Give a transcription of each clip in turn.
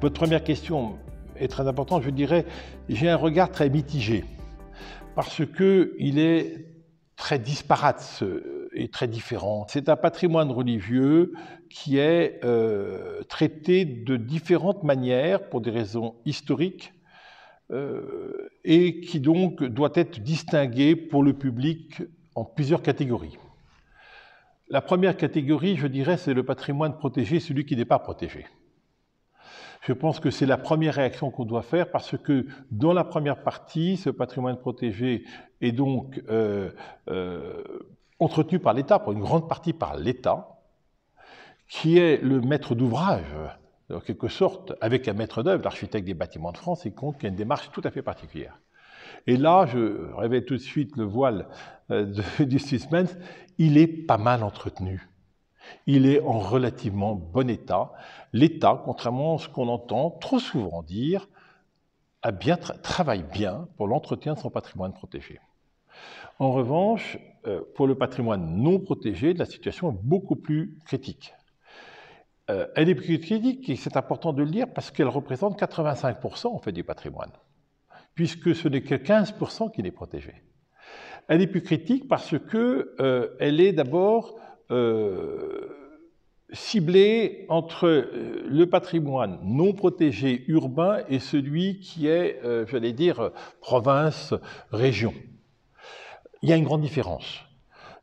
Votre première question est très importante. Je dirais, j'ai un regard très mitigé parce qu'il est très disparate et très différent. C'est un patrimoine religieux qui est traité de différentes manières pour des raisons historiques et qui donc doit être distingué pour le public en plusieurs catégories. La première catégorie, je dirais, c'est le patrimoine protégé, celui qui n'est pas protégé. Je pense que c'est la première réaction qu'on doit faire parce que dans la première partie, ce patrimoine protégé est donc entretenu par l'État, pour une grande partie par l'État, qui est le maître d'ouvrage, en quelque sorte, avec un maître d'œuvre, l'architecte des bâtiments de France, et compte qu'il y a une démarche tout à fait particulière. Et là, je révèle tout de suite le voile du suspense, il est pas mal entretenu. Il est en relativement bon état. L'État, contrairement à ce qu'on entend trop souvent dire, travaille bien pour l'entretien de son patrimoine protégé. En revanche, pour le patrimoine non protégé, la situation est beaucoup plus critique. Elle est plus critique, et c'est important de le dire, parce qu'elle représente 85% en fait du patrimoine, puisque ce n'est que 15% qui n'est protégé. Elle est plus critique parce qu'elle est d'abord ciblée entre le patrimoine non protégé urbain et celui qui est, j'allais dire, province, région. Il y a une grande différence.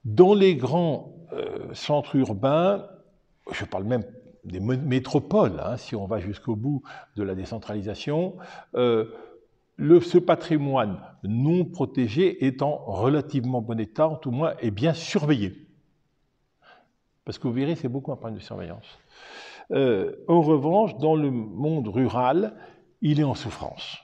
Dans les grands centres urbains, je parle même des métropoles, hein, si on va jusqu'au bout de la décentralisation, ce patrimoine non protégé est en relativement bon état, en tout moins, est bien surveillé. Parce que vous verrez, c'est beaucoup un problème de surveillance. En revanche, dans le monde rural, il est en souffrance.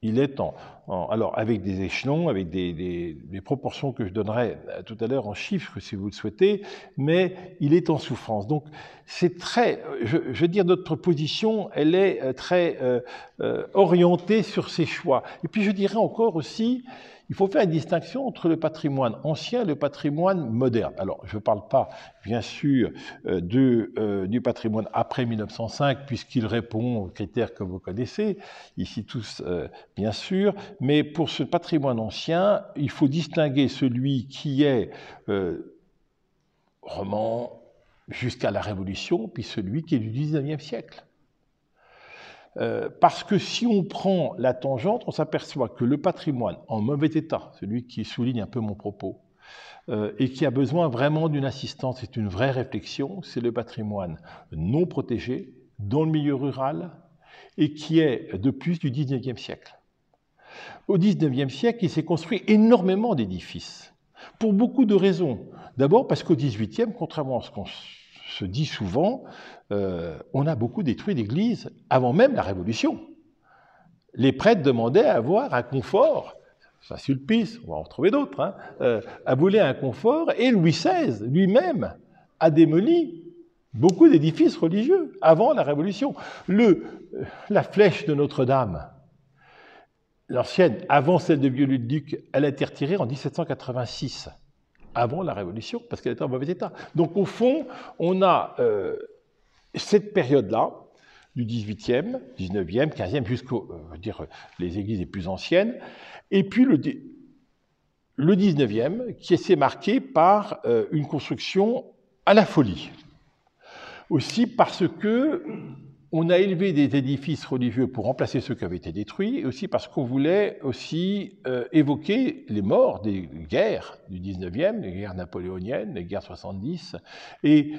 Il est alors avec des échelons, avec des proportions que je donnerai tout à l'heure en chiffres, si vous le souhaitez, mais il est en souffrance. Donc, c'est très, je veux dire, notre position, elle est très orientée sur ces choix. Et puis, je dirais encore aussi, il faut faire une distinction entre le patrimoine ancien et le patrimoine moderne. Alors, je ne parle pas, bien sûr, du patrimoine après 1905, puisqu'il répond aux critères que vous connaissez, ici tous, bien sûr, mais pour ce patrimoine ancien, il faut distinguer celui qui est roman jusqu'à la Révolution, puis celui qui est du XIXe siècle. Parce que si on prend la tangente, on s'aperçoit que le patrimoine en mauvais état, celui qui souligne un peu mon propos, et qui a besoin vraiment d'une assistance, c'est une vraie réflexion, c'est le patrimoine non protégé, dans le milieu rural, et qui est de plus du XIXe siècle. Au XIXe siècle, il s'est construit énormément d'édifices, pour beaucoup de raisons. D'abord parce qu'au XVIIIe, contrairement à ce qu'on se dit souvent, on a beaucoup détruit d'églises avant même la Révolution. Les prêtres demandaient à avoir un confort, Saint-Sulpice, on va en retrouver d'autres, hein, voulait un confort, et Louis XVI lui-même a démoli beaucoup d'édifices religieux avant la Révolution. La flèche de Notre-Dame, l'ancienne, avant celle de Viollet-le-Duc, elle a été retirée en 1786. Avant la Révolution, parce qu'elle était en mauvais état. Donc, au fond, on a cette période-là, du 18e, 19e, 15e, jusqu'aux les églises les plus anciennes, et puis le 19e, qui s'est marqué par une construction à la folie. Aussi parce que on a élevé des édifices religieux pour remplacer ceux qui avaient été détruits, et aussi parce qu'on voulait aussi évoquer les morts des guerres du 19e, les guerres napoléoniennes, les guerres 70, et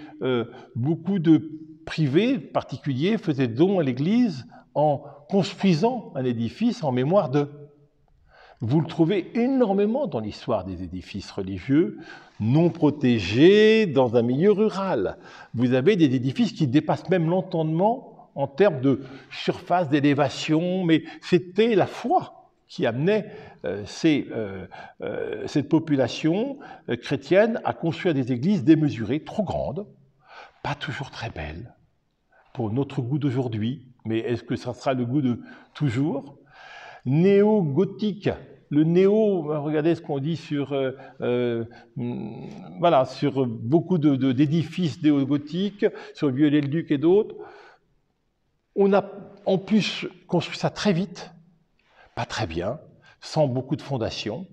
beaucoup de privés particuliers faisaient don à l'Église en construisant un édifice en mémoire d'eux. Vous le trouvez énormément dans l'histoire des édifices religieux non protégés dans un milieu rural. Vous avez des édifices qui dépassent même l'entendement en termes de surface, d'élévation, mais c'était la foi qui amenait cette population chrétienne à construire des églises démesurées, trop grandes, pas toujours très belles, pour notre goût d'aujourd'hui, mais est-ce que ça sera le goût de toujours ? Néo-gothique. Le néo, regardez ce qu'on dit sur beaucoup d'édifices néo-gothiques, sur Viollet-le-Duc et d'autres. On a en plus construit ça très vite, pas très bien, sans beaucoup de fondations.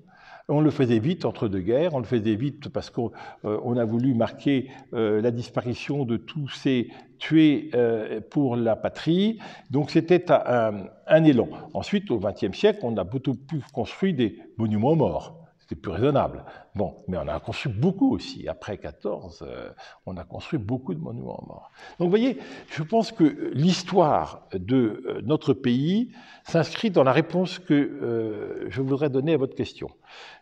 On le faisait vite entre deux guerres, on le faisait vite parce qu'on a voulu marquer la disparition de tous ces tués pour la patrie. Donc c'était un élan. Ensuite, au XXe siècle, on a beaucoup plus construit des monuments aux morts. C'était plus raisonnable. Bon, mais on a construit beaucoup aussi. Après 14, on a construit beaucoup de monuments aux morts. Donc vous voyez, je pense que l'histoire de notre pays s'inscrit dans la réponse que je voudrais donner à votre question.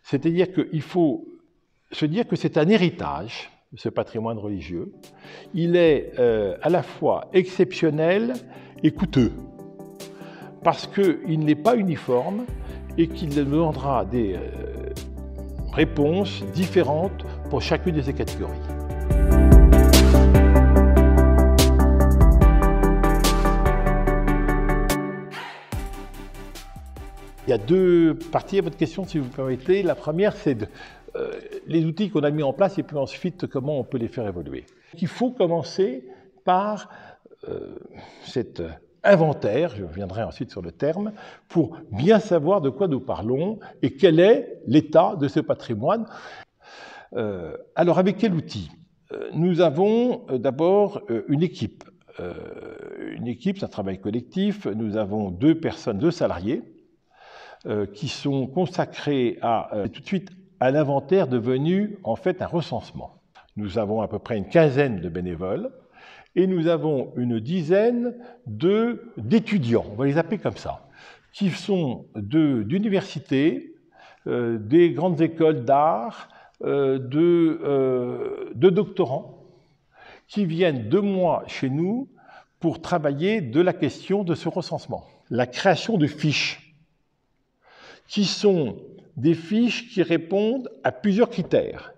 C'est-à-dire qu'il faut se dire que c'est un héritage, ce patrimoine religieux. Il est à la fois exceptionnel et coûteux, parce qu'il n'est pas uniforme et qu'il demandera des réponses différentes pour chacune de ces catégories. Il y a deux parties à votre question, si vous me permettez. La première, c'est les outils qu'on a mis en place et puis ensuite, comment on peut les faire évoluer. Il faut commencer par cet inventaire, je reviendrai ensuite sur le terme, pour bien savoir de quoi nous parlons et quel est l'état de ce patrimoine. Alors, avec quel outil? Nous avons d'abord une équipe. C'est un travail collectif. Nous avons deux salariés, qui sont consacrés tout de suite à l'inventaire devenu en fait un recensement. Nous avons à peu près une quinzaine de bénévoles et nous avons une dizaine d'étudiants, on va les appeler comme ça, qui sont d'universités, des grandes écoles d'art, de doctorants, qui viennent 2 mois chez nous pour travailler de la question de ce recensement. La création de fiches, qui sont des fiches qui répondent à plusieurs critères.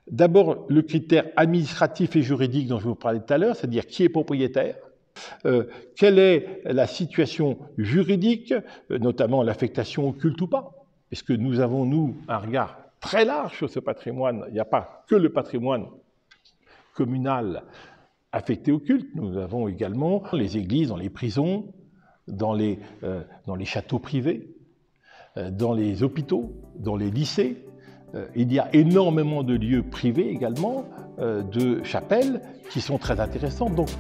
D'abord, le critère administratif et juridique dont je vous parlais tout à l'heure, c'est-à-dire qui est propriétaire, quelle est la situation juridique, notamment l'affectation occulte ou pas, parce que nous avons, nous, un regard très large sur ce patrimoine. Il n'y a pas que le patrimoine communal affecté au culte, nous avons également les églises dans les prisons, dans les châteaux privés, dans les hôpitaux, dans les lycées. Il y a énormément de lieux privés également, de chapelles, qui sont très intéressants. Donc,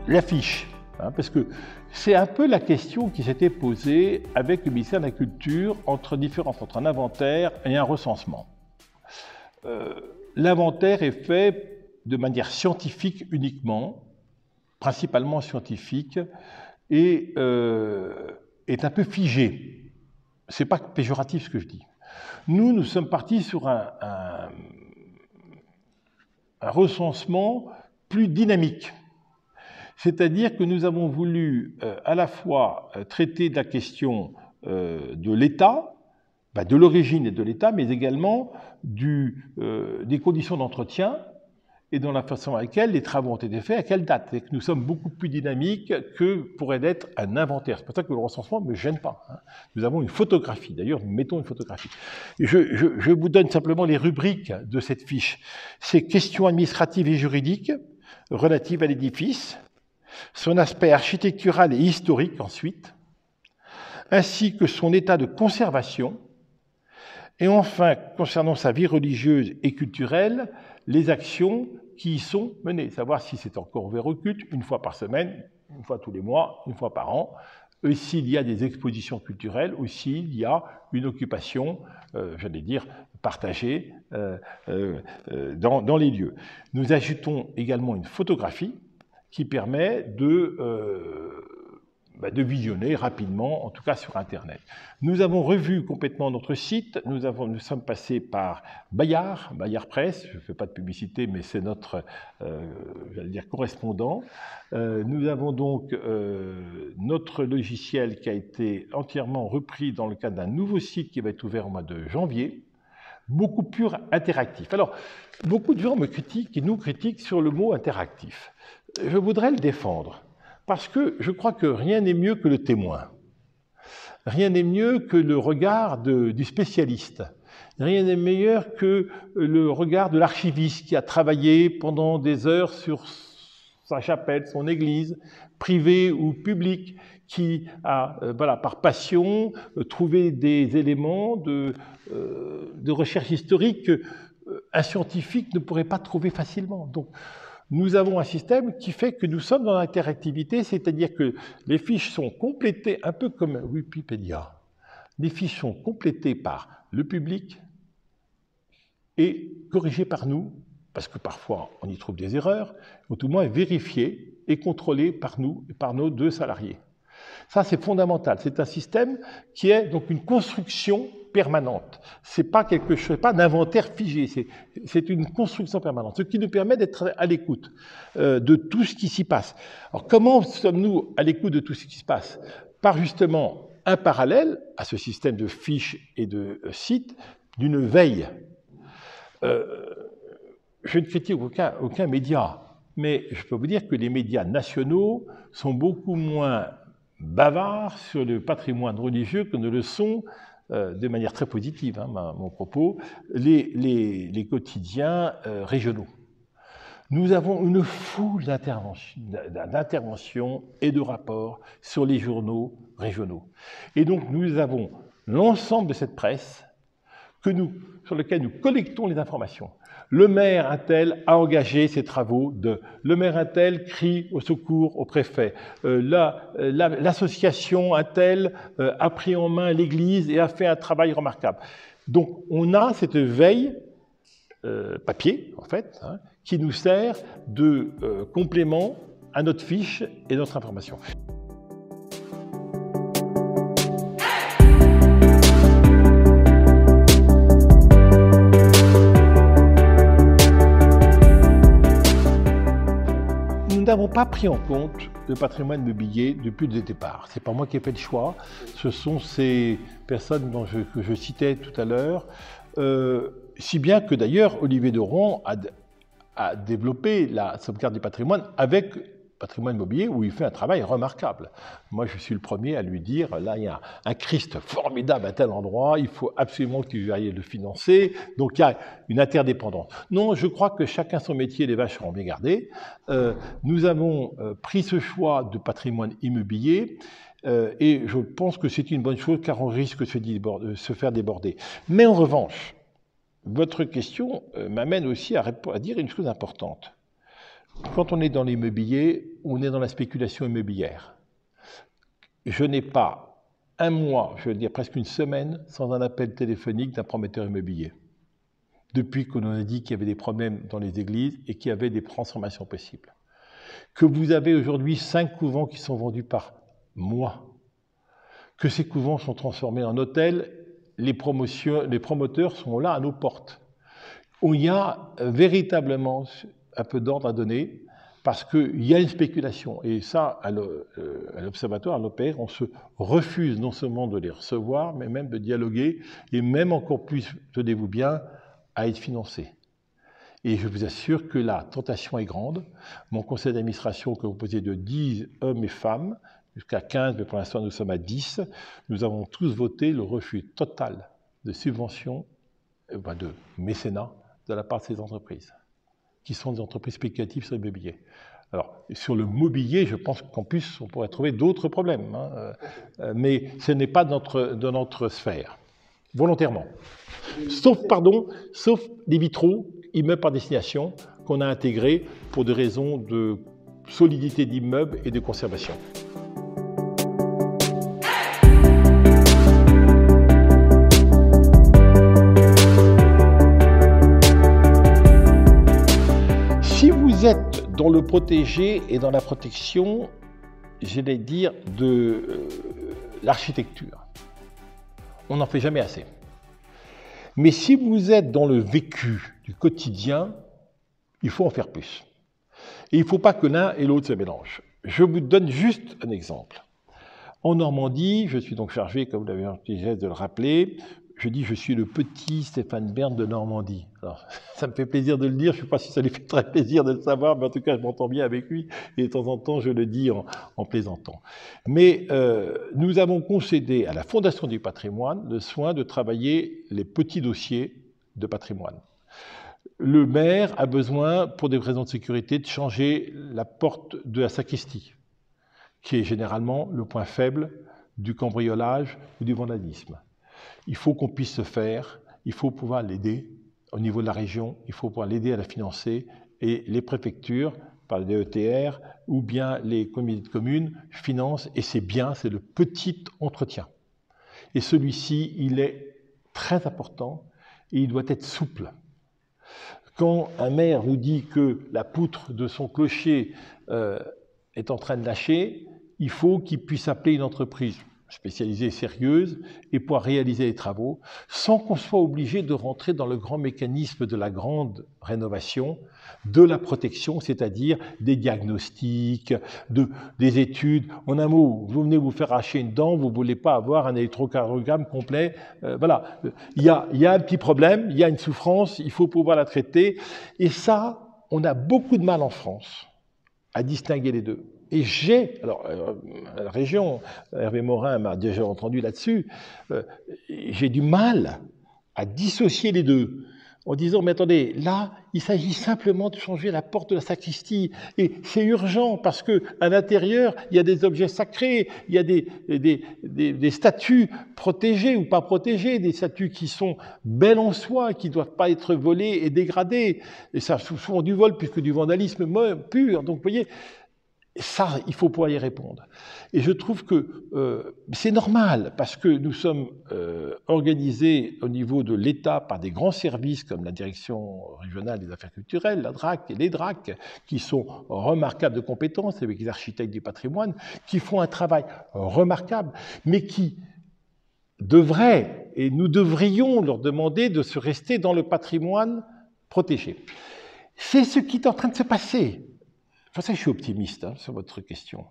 l'affiche, parce que c'est un peu la question qui s'était posée avec le ministère de la Culture différence entre un inventaire et un recensement. L'inventaire est fait de manière scientifique uniquement, principalement scientifique, et est un peu figé. Ce n'est pas péjoratif ce que je dis. Nous sommes partis sur un recensement plus dynamique. C'est-à-dire que nous avons voulu à la fois traiter de la question de l'État, de l'origine et de l'État, mais également des conditions d'entretien et dans la façon avec laquelle les travaux ont été faits, à quelle date. Et que nous sommes beaucoup plus dynamiques que pourrait être un inventaire. C'est pour ça que le recensement ne me gêne pas. Nous avons une photographie, d'ailleurs nous mettons une photographie. Et je vous donne simplement les rubriques de cette fiche. C'est questions administratives et juridiques relatives à l'édifice, son aspect architectural et historique ensuite, ainsi que son état de conservation, et enfin, concernant sa vie religieuse et culturelle, les actions qui y sont menées, savoir si c'est encore ouvert au culte, 1 fois par semaine, 1 fois tous les mois, 1 fois par an, et s'il y a des expositions culturelles, ou s'il y a une occupation, j'allais dire, partagée dans les lieux. Nous ajoutons également une photographie qui permet de visionner rapidement, en tout cas sur Internet. Nous avons revu complètement notre site, nous sommes passés par Bayard Presse, je ne fais pas de publicité, mais c'est notre, j'allais dire, correspondant. Nous avons donc notre logiciel qui a été entièrement repris dans le cadre d'un nouveau site qui va être ouvert au mois de janvier, beaucoup plus interactif. Alors, beaucoup de gens me critiquent et nous critiquent sur le mot interactif. Je voudrais le défendre. Parce que je crois que rien n'est mieux que le témoin. Rien n'est mieux que le regard du spécialiste. Rien n'est meilleur que le regard de l'archiviste qui a travaillé pendant des heures sur sa chapelle, son église, privée ou publique, qui a, par passion, trouvé des éléments de recherche historique qu'un scientifique ne pourrait pas trouver facilement. Donc, nous avons un système qui fait que nous sommes dans l'interactivité, c'est-à-dire que les fiches sont complétées, un peu comme Wikipédia. Les fiches sont complétées par le public et corrigées par nous, parce que parfois on y trouve des erreurs, ou tout le moins vérifiées et contrôlées par nous et par nos 2 salariés. Ça, c'est fondamental. C'est un système qui est donc une construction permanente. Ce n'est pas quelque chose, pas d'inventaire figé, c'est une construction permanente, ce qui nous permet d'être à l'écoute de tout ce qui s'y passe. Alors, comment sommes-nous à l'écoute de tout ce qui se passe? Par justement un parallèle à ce système de fiches et de sites d'une veille. Je ne critique aucun média, mais je peux vous dire que les médias nationaux sont beaucoup moins bavards sur le patrimoine religieux que ne le sont, de manière très positive, mon propos, les quotidiens régionaux. Nous avons une foule d'interventions et de rapports sur les journaux régionaux. Et donc nous avons l'ensemble de cette presse sur laquelle nous collectons les informations. Le maire un-tel a engagé ses travaux le maire un-tel crie au secours au préfet. L'association un-tel a pris en main l'église et a fait un travail remarquable. Donc on a cette veille papier, en fait, qui nous sert de complément à notre fiche et notre information. Nous n'avons pas pris en compte le patrimoine immobilier depuis le départ. Ce n'est pas moi qui ai fait le choix, ce sont ces personnes que je citais tout à l'heure, si bien que d'ailleurs Olivier de Rohan a développé la sauvegarde du patrimoine avec patrimoine immobilier où il fait un travail remarquable. Moi, je suis le premier à lui dire, là, il y a un Christ formidable à tel endroit, il faut absolument que tu ailles le financer. Donc, il y a une interdépendance. Non, je crois que chacun son métier, les vaches seront bien gardées. Nous avons pris ce choix de patrimoine immobilier et je pense que c'est une bonne chose car on risque de se faire déborder. Mais en revanche, votre question m'amène aussi à dire une chose importante. Quand on est dans l'immobilier, on est dans la spéculation immobilière. Je n'ai pas un mois, je veux dire presque une semaine, sans un appel téléphonique d'un promoteur immobilier. Depuis qu'on a dit qu'il y avait des problèmes dans les églises et qu'il y avait des transformations possibles. Que vous avez aujourd'hui 5 couvents qui sont vendus par mois. Que ces couvents sont transformés en hôtels, les promoteurs sont là à nos portes. Où il y a véritablement un peu d'ordre à donner, parce qu'il y a une spéculation. Et ça, à l'Observatoire, à l'OPR, on se refuse non seulement de les recevoir, mais même de dialoguer, et même encore plus, tenez-vous bien, à être financé. Et je vous assure que la tentation est grande. Mon conseil d'administration, que vous posez de 10 hommes et femmes, jusqu'à 15, mais pour l'instant nous sommes à 10, nous avons tous voté le refus total de subventions, de mécénat, de la part de ces entreprises, qui sont des entreprises spéculatives sur l'immobilier. Alors, sur le mobilier, je pense qu'en plus, on pourrait trouver d'autres problèmes, mais ce n'est pas de notre sphère, volontairement. Sauf les vitraux, immeubles par destination, qu'on a intégrés pour des raisons de solidité d'immeubles et de conservation. Vous êtes dans le protégé et dans la protection, j'allais dire, de l'architecture. On n'en fait jamais assez. Mais si vous êtes dans le vécu du quotidien, il faut en faire plus. Et il ne faut pas que l'un et l'autre se mélangent. Je vous donne juste un exemple. En Normandie, je suis donc chargé, comme vous l'avez eu le geste de le rappeler, je dis je suis le petit Stéphane Bern de Normandie. Alors, ça me fait plaisir de le dire, je ne sais pas si ça lui fait très plaisir de le savoir, mais en tout cas je m'entends bien avec lui, et de temps en temps je le dis en plaisantant. Mais nous avons concédé à la Fondation du patrimoine le soin de travailler les petits dossiers de patrimoine. Le maire a besoin, pour des raisons de sécurité, de changer la porte de la sacristie, qui est généralement le point faible du cambriolage ou du vandalisme. Il faut qu'on puisse se faire, il faut pouvoir l'aider au niveau de la région, il faut pouvoir l'aider à la financer, et les préfectures, par le DETR, ou bien les communautés de communes, financent, et c'est bien, c'est le petit entretien. Et celui-ci, il est très important, et il doit être souple. Quand un maire nous dit que la poutre de son clocher est en train de lâcher, il faut qu'il puisse appeler une entreprise spécialisée et sérieuse et pouvoir réaliser les travaux sans qu'on soit obligé de rentrer dans le grand mécanisme de la grande rénovation, de la protection, c'est-à-dire des diagnostics, des études. En un mot, vous venez vous faire arracher une dent, vous ne voulez pas avoir un électrocardiogramme complet. Voilà, il y a un petit problème, il y a une souffrance, il faut pouvoir la traiter. Et ça, on a beaucoup de mal en France à distinguer les deux. Et alors, la région, Hervé Morin m'a déjà entendu là-dessus, j'ai du mal à dissocier les deux, en disant, mais attendez, là, il s'agit simplement de changer la porte de la sacristie, et c'est urgent, parce qu'à l'intérieur, il y a des objets sacrés, il y a des statues protégées ou pas protégées, des statues qui sont belles en soi, qui ne doivent pas être volées et dégradées, et ça, souvent du vol, puisque du vandalisme pur, donc vous voyez, ça, il faut pouvoir y répondre. Et je trouve que c'est normal, parce que nous sommes organisés au niveau de l'État par des grands services comme la Direction régionale des affaires culturelles, la DRAC et les DRAC, qui sont remarquables de compétences avec les architectes du patrimoine, qui font un travail remarquable, mais qui devraient, et nous devrions leur demander de se rester dans le patrimoine protégé. C'est ce qui est en train de se passer. Pour ça, je suis optimiste sur votre question.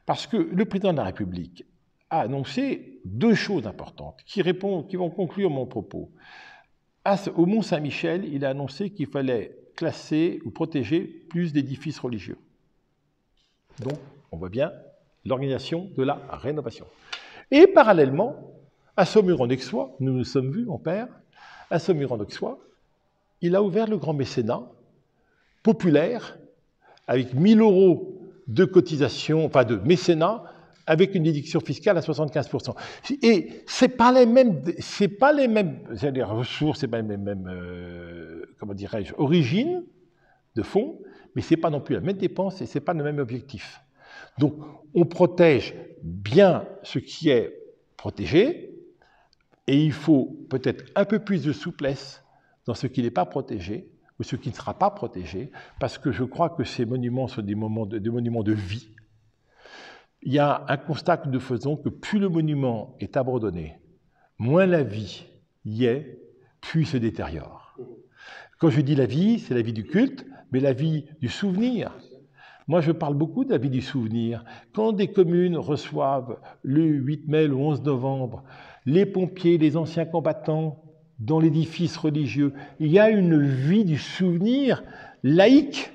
Parce que le président de la République a annoncé deux choses importantes qui vont conclure mon propos. Au Mont-Saint-Michel, il a annoncé qu'il fallait classer ou protéger plus d'édifices religieux. Donc, on voit bien l'organisation de la rénovation. Et parallèlement, à Saumur-en-Auxois, nous nous sommes vus, mon père, à Saumur-en-Auxois, il a ouvert le grand mécénat populaire avec 1 000 € de cotisation, enfin de mécénat, avec une déduction fiscale à 75%. Et ce n'est pas les mêmes ressources, ce n'est pas les mêmes comment dirais-je, origines de fonds, mais ce n'est pas non plus la même dépense et ce n'est pas le même objectif. Donc, on protège bien ce qui est protégé, et il faut peut-être un peu plus de souplesse dans ce qui n'est pas protégé, ou ce qui ne sera pas protégé, parce que je crois que ces monuments sont des monuments de vie. Il y a un constat que nous faisons, que plus le monument est abandonné, moins la vie y est, plus il se détériore. Quand je dis la vie, c'est la vie du culte, mais la vie du souvenir. Moi, je parle beaucoup de la vie du souvenir. Quand des communes reçoivent le 8 mai, le 11 novembre, les pompiers, les anciens combattants, dans l'édifice religieux, il y a une vie du souvenir laïque.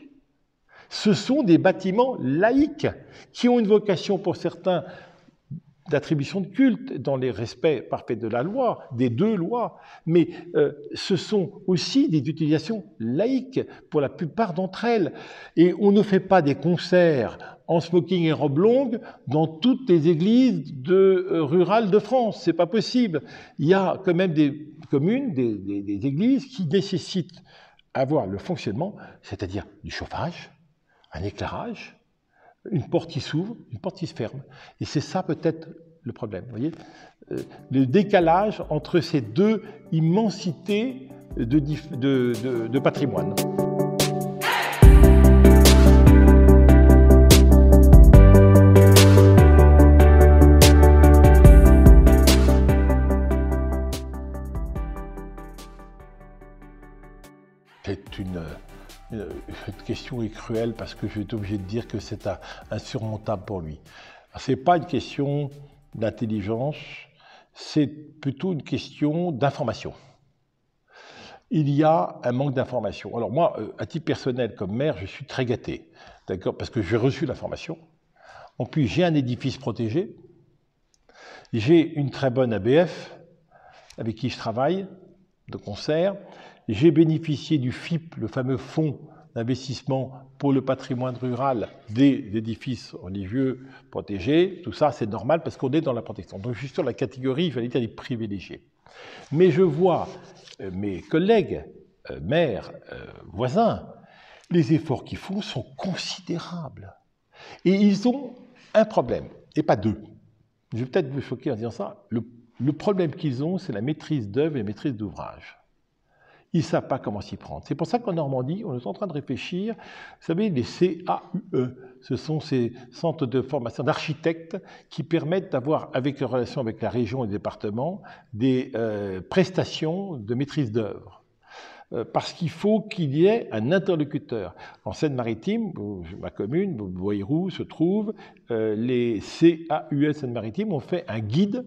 Ce sont des bâtiments laïques qui ont une vocation pour certains d'attribution de culte dans les respects parfaits de la loi, des deux lois, mais ce sont aussi des utilisations laïques pour la plupart d'entre elles. Et on ne fait pas des concerts en smoking et robe longue dans toutes les églises rurales de France, c'est pas possible. Il y a quand même des communes, des églises qui nécessitent avoir le fonctionnement, c'est-à-dire du chauffage, un éclairage, une porte qui s'ouvre, une porte qui se ferme. Et c'est ça peut-être le problème, vous voyez, le décalage entre ces deux immensités de patrimoine. C'est une question est cruelle parce que je vais être obligé de dire que c'est insurmontable pour lui. Ce n'est pas une question d'intelligence, c'est plutôt une question d'information. Il y a un manque d'information. Alors moi, à titre personnel, comme maire, je suis très gâté, d'accord, parce que j'ai reçu l'information. En plus, j'ai un édifice protégé, j'ai une très bonne ABF avec qui je travaille de concert, j'ai bénéficié du FIP, le fameux fonds d'investissement pour le patrimoine rural des édifices religieux protégés. Tout ça, c'est normal parce qu'on est dans la protection. Donc, je suis sur la catégorie, j'allais dire, des privilégiés. Mais je vois mes collègues, maires, voisins, les efforts qu'ils font sont considérables. Et ils ont un problème, et pas deux. Je vais peut-être vous choquer en disant ça. Le problème qu'ils ont, c'est la maîtrise d'œuvre et la maîtrise d'ouvrage. Ils ne savent pas comment s'y prendre. C'est pour ça qu'en Normandie, on est en train de réfléchir, vous savez, les CAUE, ce sont ces centres de formation d'architectes qui permettent d'avoir, avec une relation avec la région et le département, des prestations de maîtrise d'œuvre. Parce qu'il faut qu'il y ait un interlocuteur. En Seine-Maritime, ma commune, Boirou, se trouve, les CAUE Seine-Maritime ont fait un guide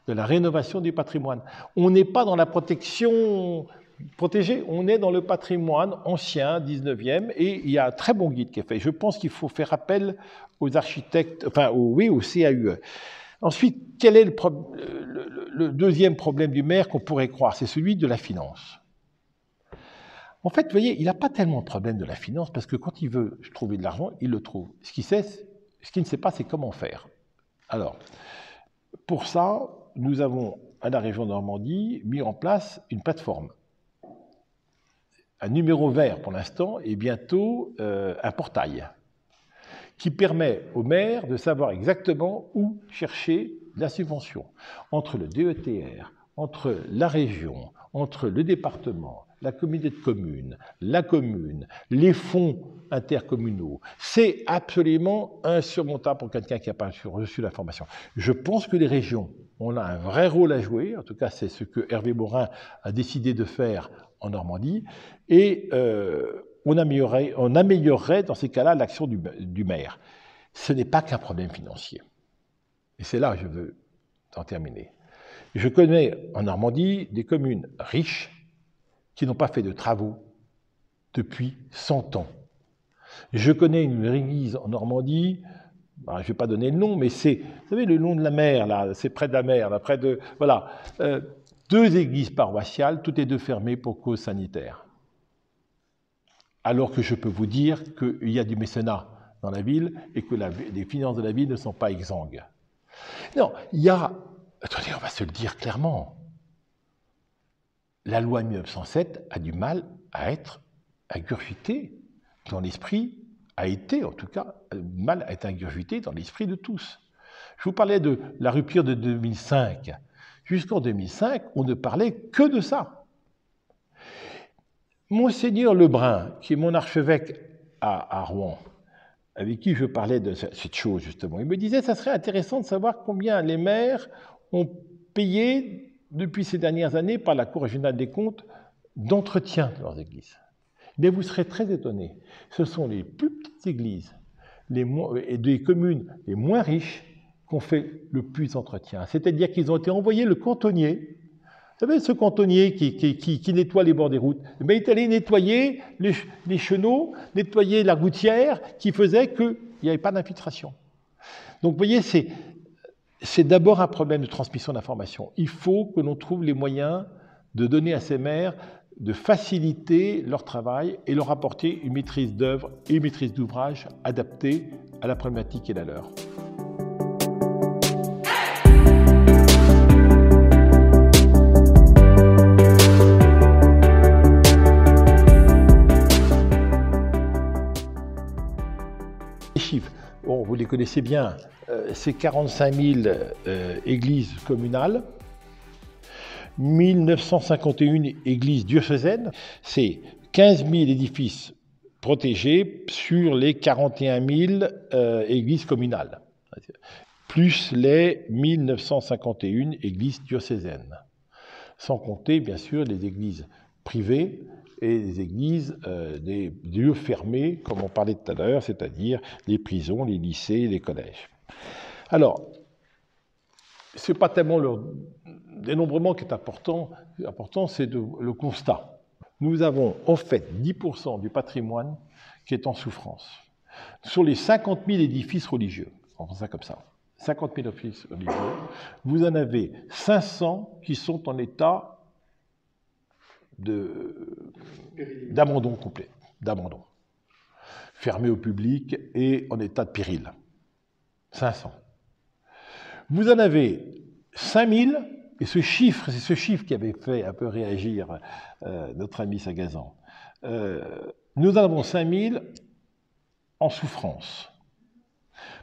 de la rénovation du patrimoine. On n'est pas dans la protection protégée, on est dans le patrimoine ancien, 19e, et il y a un très bon guide qui est fait. Je pense qu'il faut faire appel aux architectes, enfin, aux CAUE. Ensuite, quel est le deuxième problème du maire qu'on pourrait croire? C'est celui de la finance. En fait, vous voyez, il n'a pas tellement de problème de la finance, parce que quand il veut trouver de l'argent, il le trouve. Ce qu'il ne sait pas, c'est comment faire. Alors, pour ça, nous avons, à la région Normandie, mis en place une plateforme. Un numéro vert pour l'instant et bientôt un portail qui permet aux maires de savoir exactement où chercher la subvention. Entre le DETR, entre la région, entre le département, la communauté de communes, la commune, les fonds intercommunaux. C'est absolument insurmontable pour quelqu'un qui n'a pas reçu l'information. Je pense que les régions ont là un vrai rôle à jouer, en tout cas c'est ce que Hervé Morin a décidé de faire en Normandie, et on améliorerait dans ces cas-là l'action du maire. Ce n'est pas qu'un problème financier. Et c'est là que je veux en terminer. Je connais en Normandie des communes riches qui n'ont pas fait de travaux depuis 100 ans. Je connais une église en Normandie, je ne vais pas donner le nom, mais c'est, vous savez, le long de la mer, là, c'est près de la mer, là, près de, voilà, 2 églises paroissiales, toutes les 2 fermées pour cause sanitaire. Alors que je peux vous dire qu'il y a du mécénat dans la ville et que les finances de la ville ne sont pas exsangues. Non, il y a, attendez, on va se le dire clairement, la loi 1907 a du mal à être ingurgitée dans l'esprit, a été en tout cas, mal à être ingurgitée dans l'esprit de tous. Je vous parlais de la rupture de 2005. Jusqu'en 2005, on ne parlait que de ça. Monseigneur Lebrun, qui est mon archevêque à Rouen, avec qui je parlais de cette chose justement, il me disait que ça serait intéressant de savoir combien les maires ont payé depuis ces dernières années par la Cour régionale des comptes d'entretien de leurs églises. Mais vous serez très étonnés. Ce sont les plus petites églises et des communes les moins riches qui ont fait le plus d'entretien. C'est-à-dire qu'ils ont été envoyés le cantonnier. Vous savez, ce cantonnier qui nettoie les bords des routes, il est allé nettoyer les chenaux, nettoyer la gouttière qui faisait qu'il n'y avait pas d'infiltration. Donc vous voyez, c'est d'abord un problème de transmission d'informations. Il faut que l'on trouve les moyens de donner à ces maires, de faciliter leur travail et leur apporter une maîtrise d'œuvre et une maîtrise d'ouvrage adaptée à la problématique qui est la leur. Les chiffres, bon, vous les connaissez bien, c'est 45 000 églises communales, 1951 églises diocésaines, c'est 15 000 édifices protégés sur les 41 000 églises communales, plus les 1951 églises diocésaines, sans compter bien sûr les églises privées et les églises des lieux fermés, comme on parlait tout à l'heure, c'est-à-dire les prisons, les lycées, les collèges. Alors, Ce n'est pas tellement le dénombrement qui est important, c'est le constat. Nous avons en fait 10% du patrimoine qui est en souffrance. Sur les 50 000 édifices religieux, on prend ça comme ça, 50 000 édifices religieux, vous en avez 500 qui sont en état d'abandon complet, d'abandon, fermés au public et en état de péril. 500. Vous en avez 5000, et c'est ce chiffre qui avait fait un peu réagir notre ami Sagazan. Nous en avons 5000 en souffrance.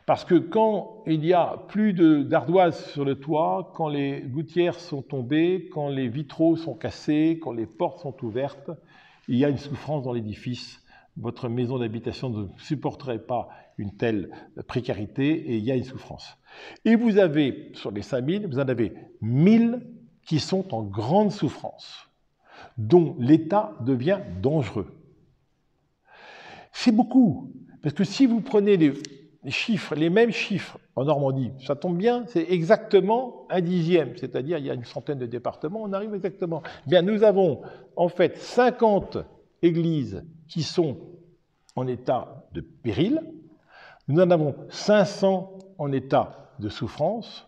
Parce que quand il y a plus d'ardoises sur le toit, quand les gouttières sont tombées, quand les vitraux sont cassés, quand les portes sont ouvertes, il y a une souffrance dans l'édifice. Votre maison d'habitation ne supporterait pas une telle précarité et il y a une souffrance. Et vous avez, sur les 5000, vous en avez 1000 qui sont en grande souffrance, dont l'état devient dangereux. C'est beaucoup, parce que si vous prenez les mêmes chiffres en Normandie, ça tombe bien, c'est exactement un dixième, c'est-à-dire il y a une centaine de départements, on arrive exactement. Bien, nous avons en fait 50 églises qui sont en état de péril, nous en avons 500 en état de souffrance,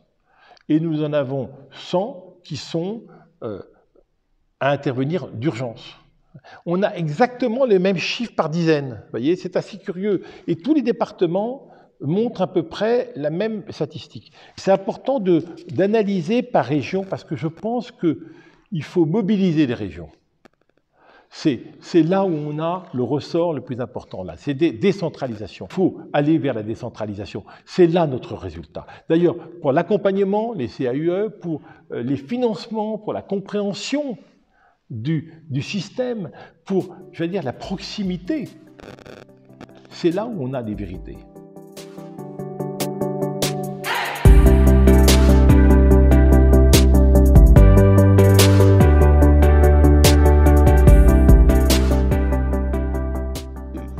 et nous en avons 100 qui sont à intervenir d'urgence. On a exactement les mêmes chiffres par dizaine, vous voyez, c'est assez curieux. Et tous les départements montrent à peu près la même statistique. C'est important d'analyser par région, parce que je pense qu'il faut mobiliser les régions. C'est là où on a le ressort le plus important, là. C'est des décentralisations. Il faut aller vers la décentralisation. C'est là notre résultat. D'ailleurs, pour l'accompagnement, les CAUE, pour les financements, pour la compréhension du système, pour, je veux dire, la proximité, c'est là où on a des vérités.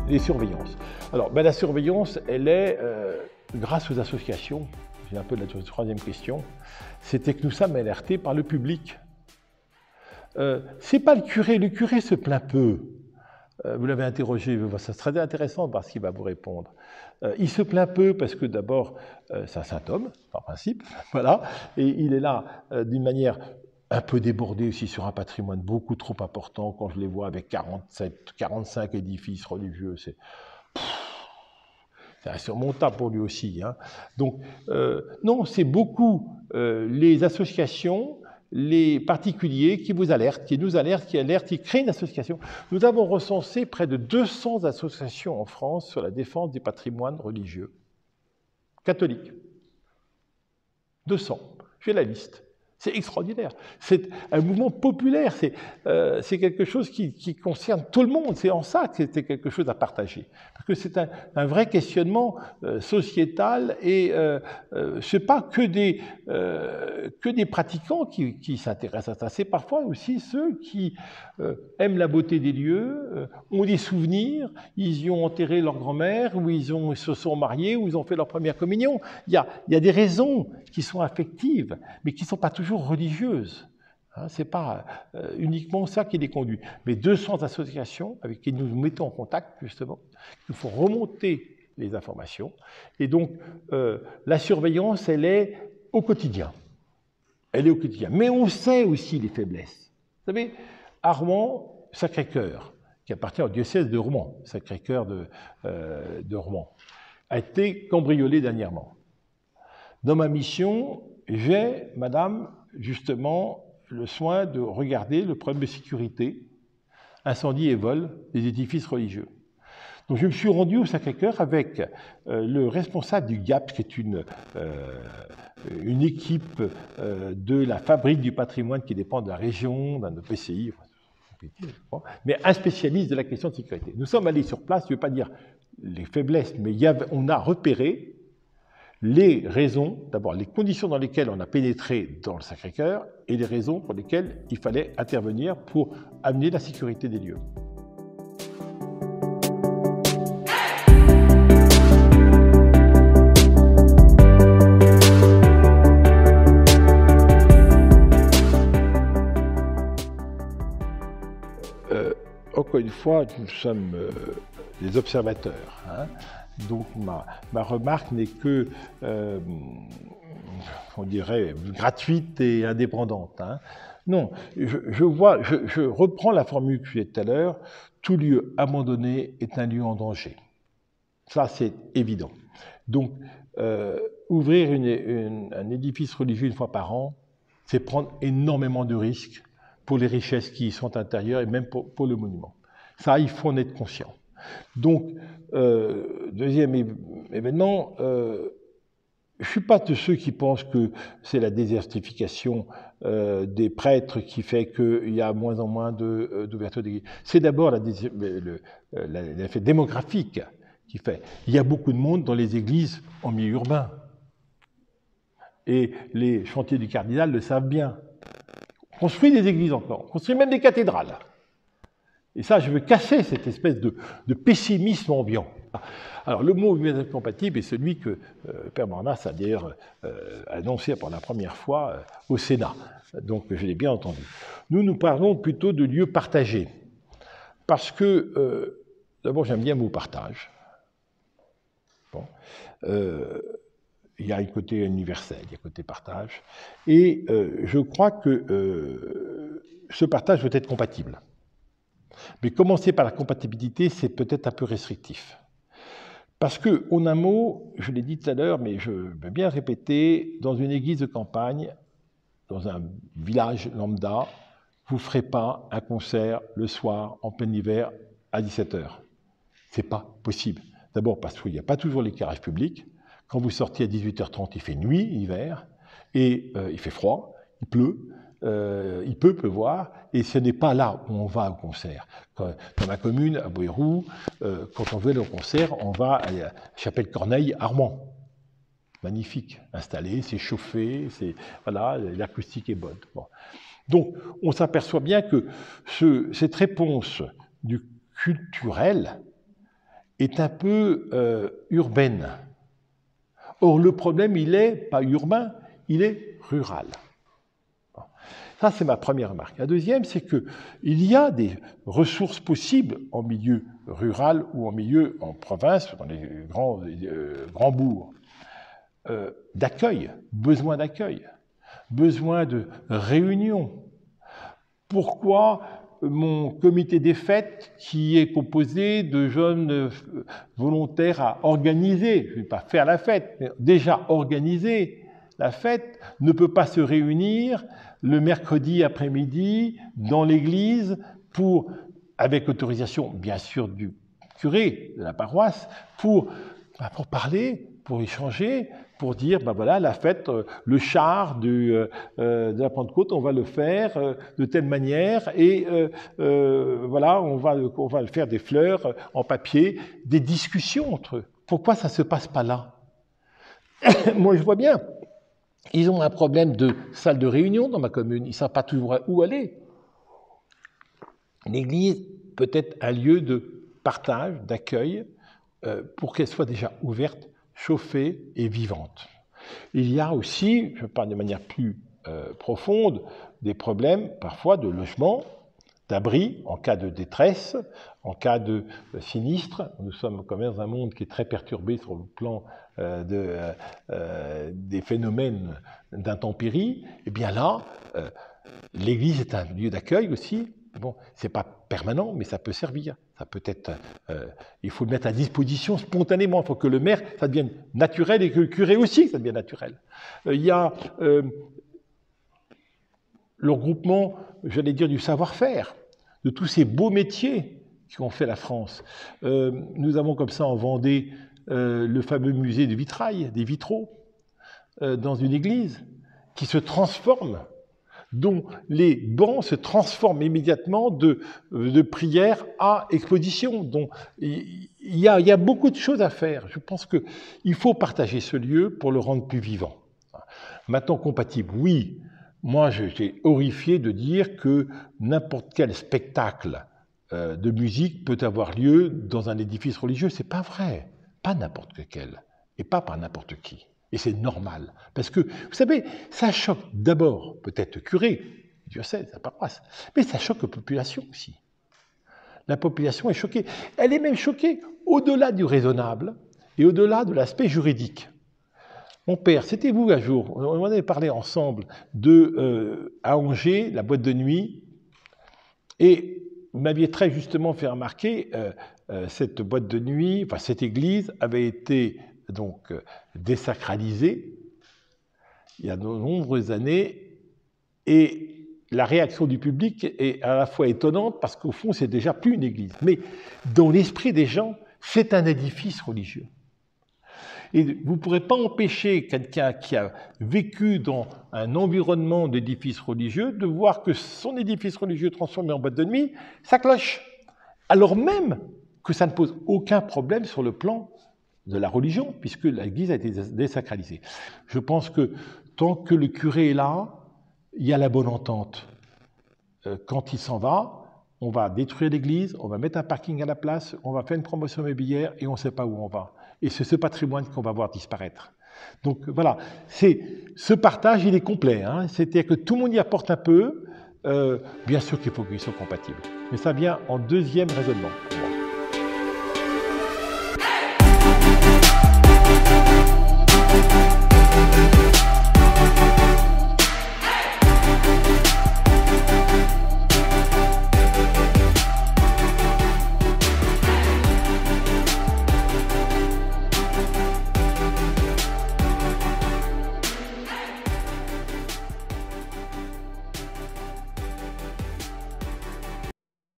Les surveillances. Alors, la surveillance, elle est, grâce aux associations, c'est un peu la troisième question, c'était que nous sommes alertés par le public. C'est pas le curé se plaint peu. Vous l'avez interrogé, c'est très intéressant parce qu'il va vous répondre. Il se plaint peu parce que d'abord, c'est un saint homme, en principe, voilà, et il est là d'une manière un peu débordé aussi sur un patrimoine beaucoup trop important. Quand je les vois avec 45 édifices religieux, c'est insurmontable pour lui aussi. Hein. Donc, non, c'est beaucoup les associations, les particuliers qui vous alertent, qui nous alertent, qui créent une association. Nous avons recensé près de 200 associations en France sur la défense du patrimoine religieux catholique. 200. J'ai la liste. C'est extraordinaire. C'est un mouvement populaire. C'est quelque chose qui concerne tout le monde. C'est en ça que c'était quelque chose à partager. Parce que c'est un vrai questionnement sociétal et ce n'est pas que des pratiquants qui s'intéressent à ça. C'est parfois aussi ceux qui aiment la beauté des lieux, ont des souvenirs, ils y ont enterré leur grand-mère, ou ils se sont mariés, ou ils ont fait leur première communion. Il y a des raisons qui sont affectives, mais qui ne sont pas toujours religieuses. Hein, ce n'est pas uniquement ça qui les conduit. Mais 200 associations avec qui nous nous mettons en contact, justement, il faut remonter les informations. Et donc, la surveillance, elle est au quotidien. Elle est au quotidien. Mais on sait aussi les faiblesses. Vous savez, à Rouen, Sacré-Cœur, qui appartient au diocèse de Rouen, Sacré-Cœur de Rouen, a été cambriolé dernièrement. Dans ma mission, j'ai, madame, justement, le soin de regarder le problème de sécurité, incendie et vol des édifices religieux. Donc je me suis rendu au Sacré-Cœur avec le responsable du GAP, qui est une équipe de la fabrique du patrimoine qui dépend de la région, d'un EPCI, mais un spécialiste de la question de sécurité. Nous sommes allés sur place, je ne vais pas dire les faiblesses, mais on a repéré les raisons, d'abord les conditions dans lesquelles on a pénétré dans le Sacré-Cœur et les raisons pour lesquelles il fallait intervenir pour amener la sécurité des lieux. fois, nous sommes des observateurs. Hein. Donc ma remarque n'est que, on dirait, gratuite et indépendante. Hein. Non, je reprends la formule que j'ai tout à l'heure, tout lieu abandonné est un lieu en danger. Ça, c'est évident. Donc, ouvrir un édifice religieux une fois par an, c'est prendre énormément de risques pour les richesses qui y sont à l'intérieur et même pour le monument. Ça, il faut en être conscient. Donc, deuxième événement, je ne suis pas de ceux qui pensent que c'est la désertification des prêtres qui fait qu'il y a moins en moins d'ouverture d'église. C'est d'abord l'effet démographique qui fait. Il y a beaucoup de monde dans les églises en milieu urbain. Et les chantiers du cardinal le savent bien. On construit des églises encore, on construit même des cathédrales. Et ça, je veux casser cette espèce de pessimisme ambiant. Alors, le mot humanisme compatible est celui que Père Bornas a d'ailleurs annoncé pour la première fois au Sénat. Donc, je l'ai bien entendu. Nous parlons plutôt de lieux partagés. Parce que, d'abord, j'aime bien le mot partage. Bon. Il y a un côté universel, il y a un côté partage. Et je crois que ce partage doit être compatible. Mais commencer par la compatibilité, c'est peut-être un peu restrictif. Parce que, en un mot, je l'ai dit tout à l'heure, mais je veux bien répéter, dans une église de campagne, dans un village lambda, vous ne ferez pas un concert le soir, en plein hiver, à 17h. Ce n'est pas possible. D'abord parce qu'il n'y a pas toujours l'éclairage public. Quand vous sortez à 18h30, il fait nuit, hiver, et il fait froid, il pleut. Il peut pleuvoir, et ce n'est pas là où on va au concert. Dans ma commune, à Boiroux, quand on veut aller au concert, on va à la Chapelle Corneille, Armand. Magnifique, installé, c'est chauffé, voilà, l'acoustique est bonne. Bon. Donc, on s'aperçoit bien que cette réponse du culturel est un peu urbaine. Or, le problème, il n'est pas urbain, il est rural. Ça, c'est ma première remarque. La deuxième, c'est qu'il y a des ressources possibles en milieu rural ou en province, dans les grands bourgs, d'accueil, besoin de réunion. Pourquoi mon comité des fêtes, qui est composé de jeunes volontaires à organiser, je ne vais pas faire la fête, mais déjà organiser la fête, ne peut pas se réunir le mercredi après-midi dans l'église pour, avec autorisation bien sûr du curé de la paroisse, pour parler, pour échanger, pour dire, ben voilà, la fête, le char de la Pentecôte, on va le faire de telle manière, et voilà, on va faire des fleurs en papier, des discussions entre eux. Pourquoi ça ne se passe pas là? Moi, je vois bien. Ils ont un problème de salle de réunion dans ma commune. Ils ne savent pas toujours où aller. L'église peut être un lieu de partage, d'accueil, pour qu'elle soit déjà ouverte, chauffée et vivante. Il y a aussi, je parle de manière plus profonde, des problèmes parfois de logement, d'abri en cas de détresse, en cas de sinistre. Nous sommes quand même dans un monde qui est très perturbé sur le plan des phénomènes d'intempéries. Et bien là, l'église est un lieu d'accueil aussi. Bon, c'est pas permanent, mais ça peut servir. Ça peut être, il faut le mettre à disposition spontanément. Il faut que le maire, ça devienne naturel, et que le curé aussi, ça devienne naturel. Il y a le regroupement, j'allais dire, du savoir-faire, de tous ces beaux métiers qui ont fait la France. Nous avons comme ça en Vendée le fameux musée du vitrail, des vitraux, dans une église, qui se transforme, dont les bancs se transforment immédiatement de prière à exposition. Donc, il y a beaucoup de choses à faire. Je pense qu'il faut partager ce lieu pour le rendre plus vivant. Maintenant, compatible, oui. Moi, j'étais horrifié de dire que n'importe quel spectacle de musique peut avoir lieu dans un édifice religieux. C'est pas vrai. Pas n'importe lequel. Et pas par n'importe qui. Et c'est normal. Parce que, vous savez, ça choque d'abord peut-être le curé, Dieu sait, sa paroisse, mais ça choque la population aussi. La population est choquée. Elle est même choquée au-delà du raisonnable et au-delà de l'aspect juridique. Mon père, c'était vous un jour, on avait parlé ensemble à Angers, la boîte de nuit, et vous m'aviez très justement fait remarquer cette boîte de nuit, enfin cette église avait été donc désacralisée il y a de nombreuses années, et la réaction du public est à la fois étonnante parce qu'au fond c'est déjà plus une église, mais dans l'esprit des gens c'est un édifice religieux. Et vous ne pourrez pas empêcher quelqu'un qui a vécu dans un environnement d'édifice religieux de voir que son édifice religieux transformé en boîte de nuit, ça cloche. Alors même que ça ne pose aucun problème sur le plan de la religion, puisque l'église a été désacralisée. Je pense que tant que le curé est là, il y a la bonne entente. Quand il s'en va, on va détruire l'église, on va mettre un parking à la place, on va faire une promotion immobilière et on ne sait pas où on va. Et c'est ce patrimoine qu'on va voir disparaître. Donc voilà, ce partage, il est complet. Hein, c'est-à-dire que tout le monde y apporte un peu. Bien sûr qu'il faut qu'ils soient compatibles. Mais ça vient en deuxième raisonnement.